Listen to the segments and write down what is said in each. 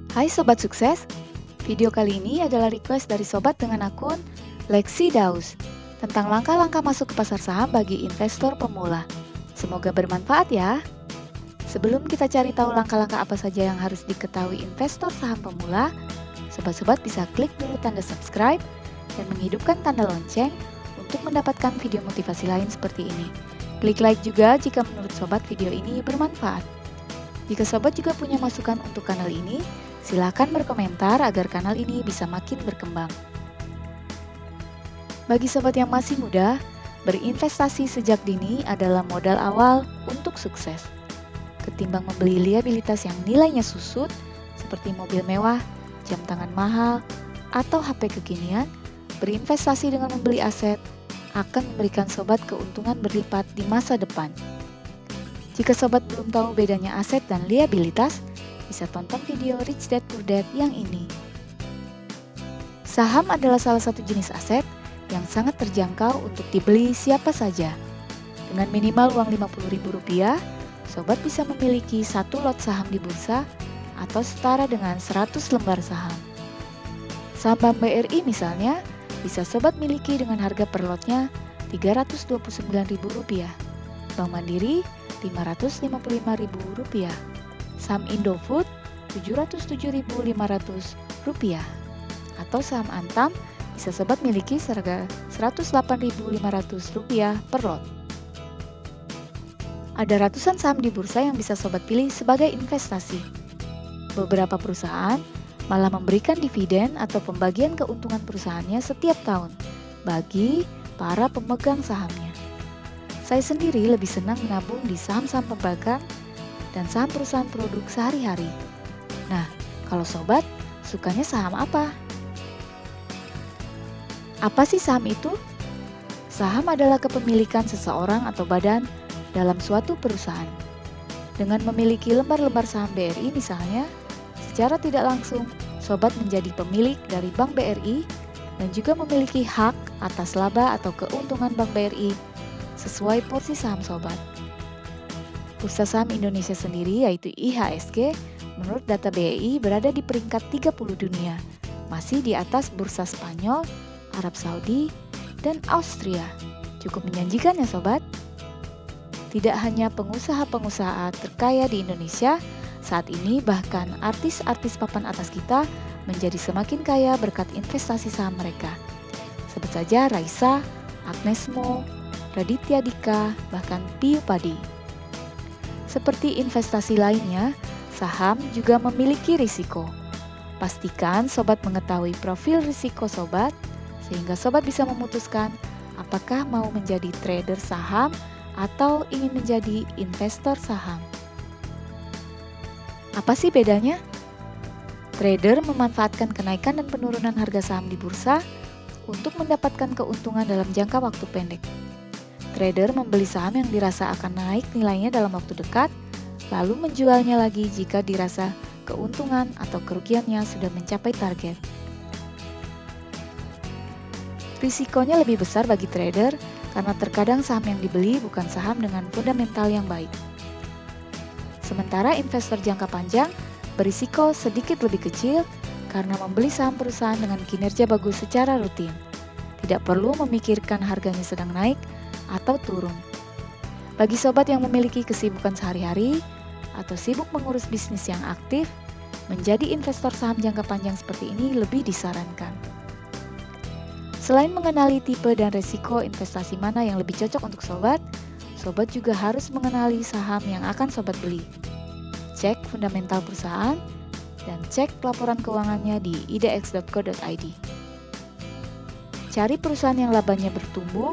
Hai Sobat Sukses, video kali ini adalah request dari Sobat dengan akun Lexi Daus tentang langkah-langkah masuk ke pasar saham bagi investor pemula. Semoga bermanfaat ya. Sebelum kita cari tahu langkah-langkah apa saja yang harus diketahui investor saham pemula, Sobat-sobat bisa klik dulu tanda subscribe dan menghidupkan tanda lonceng untuk mendapatkan video motivasi lain seperti ini. Klik like juga jika menurut Sobat video ini bermanfaat. Jika Sobat juga punya masukan untuk kanal ini, silakan berkomentar agar kanal ini bisa makin berkembang. Bagi Sobat yang masih muda, berinvestasi sejak dini adalah modal awal untuk sukses. Ketimbang membeli liabilitas yang nilainya susut, seperti mobil mewah, jam tangan mahal, atau HP kekinian, berinvestasi dengan membeli aset akan memberikan Sobat keuntungan berlipat di masa depan. Jika Sobat belum tahu bedanya aset dan liabilitas, bisa tonton video Rich Dad Poor Dad yang ini. Saham adalah salah satu jenis aset yang sangat terjangkau untuk dibeli siapa saja. Dengan minimal uang Rp50.000, Sobat bisa memiliki satu lot saham di bursa atau setara dengan 100 lembar saham. Saham Bank BRI misalnya, bisa Sobat miliki dengan harga per lotnya Rp329.000. Bank Mandiri Rp555.000. Saham Indofood Rp707.500 atau saham Antam bisa Sobat miliki seharga Rp108.500 per lot. Ada ratusan saham di bursa yang bisa Sobat pilih sebagai investasi. Beberapa perusahaan malah memberikan dividen atau pembagian keuntungan perusahaannya setiap tahun bagi para pemegang sahamnya. Saya sendiri lebih senang menabung di saham-saham pembagian dan saham perusahaan produk sehari-hari. Nah, kalau Sobat, sukanya saham apa? Apa sih saham itu? Saham adalah kepemilikan seseorang atau badan dalam suatu perusahaan. Dengan memiliki lembar-lembar saham BRI misalnya, secara tidak langsung, Sobat menjadi pemilik dari Bank BRI dan juga memiliki hak atas laba atau keuntungan Bank BRI sesuai porsi saham Sobat. Bursa Saham Indonesia sendiri yaitu IHSG menurut data BEI berada di peringkat 30 dunia, masih di atas bursa Spanyol, Arab Saudi, dan Austria. Cukup menjanjikan ya Sobat? Tidak hanya pengusaha-pengusaha terkaya di Indonesia, saat ini bahkan artis-artis papan atas kita menjadi semakin kaya berkat investasi saham mereka. Sebut saja Raisa, Agnes Mo, Raditya Dika, bahkan Piyu Padi. Seperti investasi lainnya, saham juga memiliki risiko. Pastikan Sobat mengetahui profil risiko Sobat, sehingga Sobat bisa memutuskan apakah mau menjadi trader saham atau ingin menjadi investor saham. Apa sih bedanya? Trader memanfaatkan kenaikan dan penurunan harga saham di bursa untuk mendapatkan keuntungan dalam jangka waktu pendek. Trader membeli saham yang dirasa akan naik nilainya dalam waktu dekat, lalu menjualnya lagi jika dirasa keuntungan atau kerugiannya sudah mencapai target. Risikonya lebih besar bagi trader karena terkadang saham yang dibeli bukan saham dengan fundamental yang baik. Sementara investor jangka panjang berisiko sedikit lebih kecil karena membeli saham perusahaan dengan kinerja bagus secara rutin. Tidak perlu memikirkan harganya sedang naik atau turun. Bagi Sobat yang memiliki kesibukan sehari-hari atau sibuk mengurus bisnis yang aktif, menjadi investor saham jangka panjang seperti ini lebih disarankan. Selain mengenali tipe dan resiko investasi mana yang lebih cocok untuk Sobat, Sobat juga harus mengenali saham yang akan Sobat beli. Cek fundamental perusahaan dan cek laporan keuangannya di idx.co.id. Cari perusahaan yang labanya bertumbuh,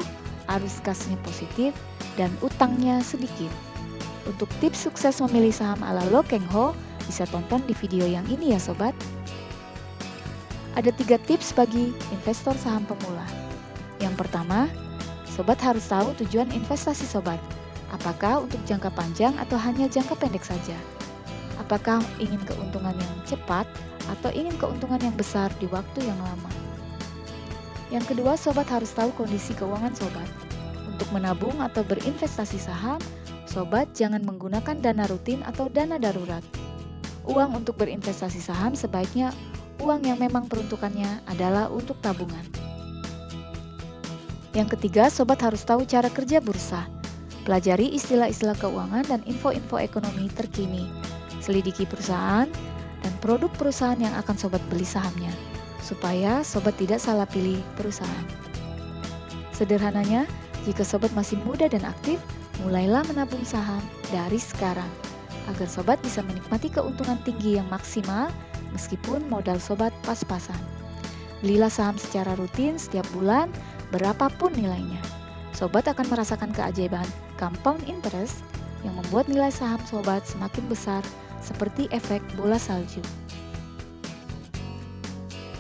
arus kasnya positif, dan utangnya sedikit. Untuk tips sukses memilih saham ala Lo Keng Ho, bisa tonton di video yang ini ya Sobat. Ada 3 tips bagi investor saham pemula. Yang pertama, Sobat harus tahu tujuan investasi Sobat. Apakah untuk jangka panjang atau hanya jangka pendek saja? Apakah ingin keuntungan yang cepat atau ingin keuntungan yang besar di waktu yang lama? Yang kedua, Sobat harus tahu kondisi keuangan Sobat. Untuk menabung atau berinvestasi saham, Sobat jangan menggunakan dana rutin atau dana darurat. Uang untuk berinvestasi saham sebaiknya uang yang memang peruntukannya adalah untuk tabungan. Yang ketiga, sobat harus tahu cara kerja bursa. Pelajari istilah-istilah keuangan dan info-info ekonomi terkini. Selidiki perusahaan dan produk perusahaan yang akan sobat beli sahamnya, supaya sobat tidak salah pilih perusahaan. Sederhananya, jika sobat masih muda dan aktif, mulailah menabung saham dari sekarang, agar sobat bisa menikmati keuntungan tinggi yang maksimal meskipun modal sobat pas-pasan. Belilah saham secara rutin setiap bulan, berapapun nilainya. Sobat akan merasakan keajaiban compound interest yang membuat nilai saham sobat semakin besar seperti efek bola salju.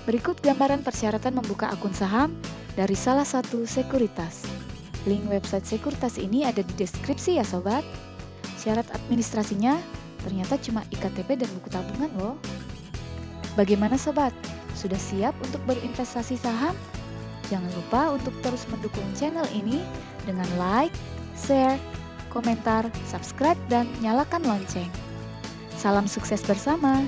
Berikut gambaran persyaratan membuka akun saham dari salah satu sekuritas. Link website sekuritas ini ada di deskripsi ya sobat. Syarat administrasinya ternyata cuma IKTP dan buku tabungan loh. Bagaimana sobat? Sudah siap untuk berinvestasi saham? Jangan lupa untuk terus mendukung channel ini dengan like, share, komentar, subscribe, dan nyalakan lonceng. Salam sukses bersama!